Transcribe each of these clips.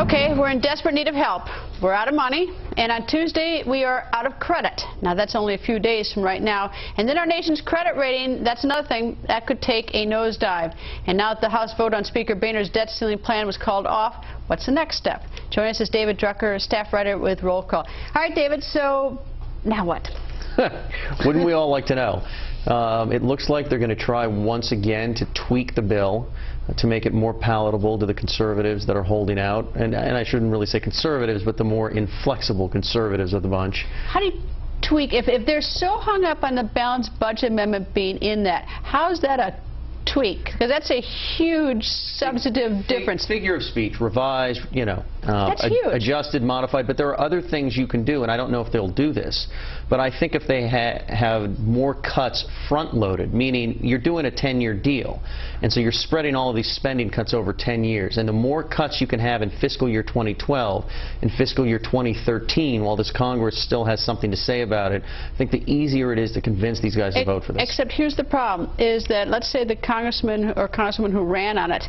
Okay, we're in desperate need of help. We're out of money, and on Tuesday we are out of credit. Now that's only a few days from right now. And then our nation's credit rating, that's another thing, that could take a nosedive. And now that the House vote on Speaker Boehner's debt ceiling plan was called off, what's the next step? Joining us is David Drucker, staff writer with Roll Call. All right, David, so now what? Wouldn't we all like to know? It looks like they're going to try once again to tweak the bill to make it more palatable to the conservatives that are holding out. And I shouldn't really say conservatives, but the more inflexible conservatives of the bunch. How do you tweak? If they're so hung up on the balanced budget amendment being in that, how is that a tweak? Because that's a huge substantive difference. Figure of speech, revised, you know, adjusted, modified, but there are other things you can do, and I don't know if they'll do this, but I think if they have more cuts front-loaded, meaning you're doing a 10-year deal, and so you're spreading all of these spending cuts over 10 years, and the more cuts you can have in fiscal year 2012 and fiscal year 2013, while this Congress still has something to say about it, I think the easier it is to convince these guys to vote for this. Except here's the problem, is that let's say the congressman or congresswoman who ran on it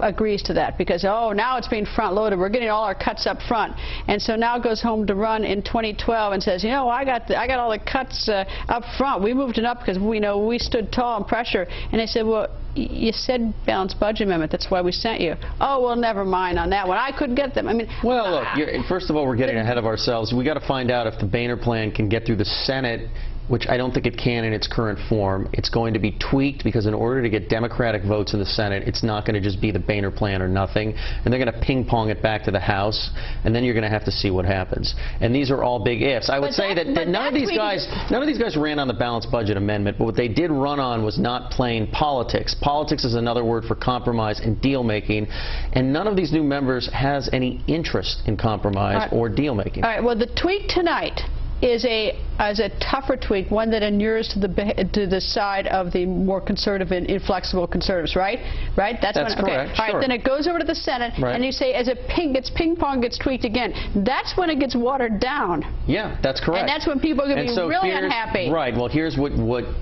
agrees to that because, oh, now it's being front-loaded. We're getting all our cuts up front. And so now goes home to run in 2012 and says, you know, I got all the cuts up front. We moved it up because we know we stood tall in pressure. And they said, well, you said balanced budget amendment. That's why we sent you. Oh, well, never mind on that one. I couldn't get them. I mean, well, look, first of all, we're getting ahead of ourselves. We got to find out if the Boehner plan can get through the Senate, which I don't think it can in its current form. It's going to be tweaked because in order to get Democratic votes in the Senate, it's not going to just be the Boehner plan or nothing. And they're going to ping-pong it back to the House, and then you're going to have to see what happens. And these are all big ifs. I would say that none of these guys ran on the balanced budget amendment, but what they did run on was not plain politics. Politics is another word for compromise and deal-making, and none of these new members has any interest in compromise or deal-making. All right, well, the tweak tonight is a tougher tweak, one that inures to the side of the more conservative and inflexible conservatives, right? Right? That's correct. Okay. All right, then it goes over to the Senate, and you say as it gets ping-pong, gets tweaked again. That's when it gets watered down. Yeah, that's correct. And that's when people are going to be really unhappy. Right. Well, here's what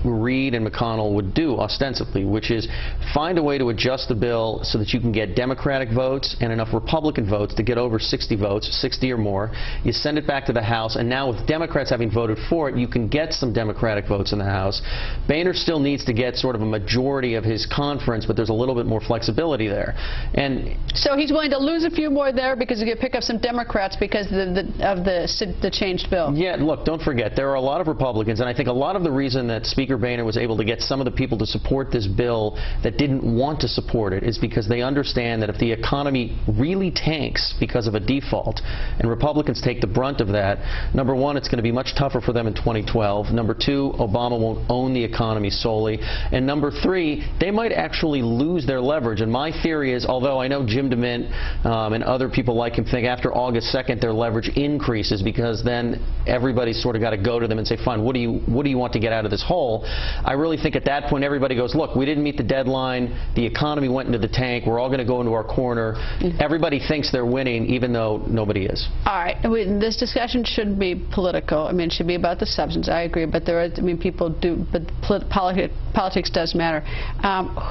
Reid and McConnell would do ostensibly, which is find a way to adjust the bill so that you can get Democratic votes and enough Republican votes to get over 60 votes, 60 or more. You send it back to the House, and now with Democrats having voted for it, you can get some Democratic votes in the House. Boehner still needs to get sort of a majority of his conference, but there's a little bit more flexibility there. And so he's willing to lose a few more there because he could pick up some Democrats because of the changed bill. Yeah, look, don't forget, there are a lot of Republicans, and I think a lot of the reason that Speaker Boehner was able to get some of the people to support this bill that didn't want to support it is because they understand that if the economy really tanks because of a default, and Republicans take the brunt of that, number one, it's going to be much tougher for them in 2012. Number two, Obama won't own the economy solely. And number three, they might actually lose their leverage. And my theory is, although I know Jim DeMint and other people like him think after August 2nd their leverage increases because then everybody's sort of got to go to them and say, fine, what do you want to get out of this hole? I really think at that point everybody goes, look, we didn't meet the deadline. The economy went into the tank. We're all going to go into our corner. Everybody thinks they're winning even though nobody is. All right. This discussion shouldn't be political. I mean, it should be about the substance. I agree, but there are, I mean, people do, but politics does matter.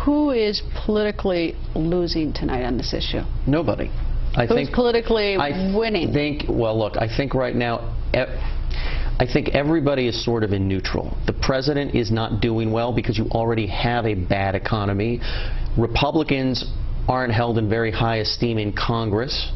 Who is politically losing tonight on this issue? Nobody. Who's politically winning? Well, look, I think right now, I think everybody is sort of in neutral. The president is not doing well because you already have a bad economy. Republicans aren't held in very high esteem in Congress.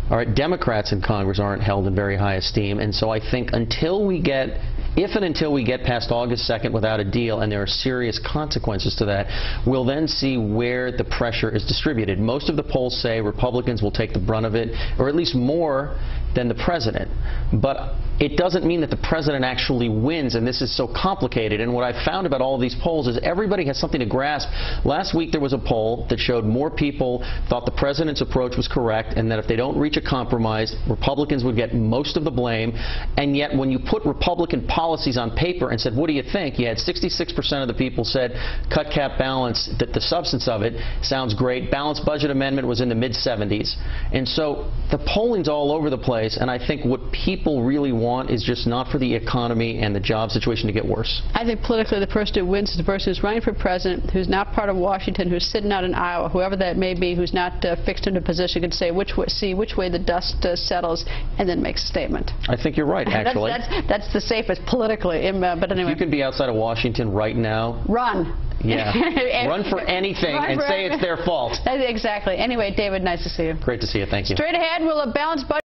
All right, Democrats in Congress aren't held in very high esteem, and so I think until we get past August 2nd without a deal, and there are serious consequences to that, we'll then see where the pressure is distributed. Most of the polls say Republicans will take the brunt of it, or at least more than the president. But it doesn't mean that the president actually wins, and this is so complicated. And what I found about all of these polls is everybody has something to grasp. Last week there was a poll that showed more people thought the president's approach was correct, and that if they don't reach a compromise, Republicans would get most of the blame. And yet when you put Republican policies on paper and said, what do you think? You had 66% of the people said cut, cap, balance, that the substance of it sounds great. Balanced budget amendment was in the mid-70s. And so the polling's all over the place. place, and I think what people really want is just not for the economy and the job situation to get worse. I think politically the person who wins is the person who's running for president, who's not part of Washington, who's sitting out in Iowa, whoever that may be, who's not fixed into a position, can say which way the dust settles, and then makes a statement. I think you're right, actually. That's the safest politically. But anyway. If you can be outside of Washington right now. Run. Yeah. Run for anything and say it's their fault. Exactly. Anyway, David, nice to see you. Great to see you. Thank you. Straight ahead, we'll balance budget.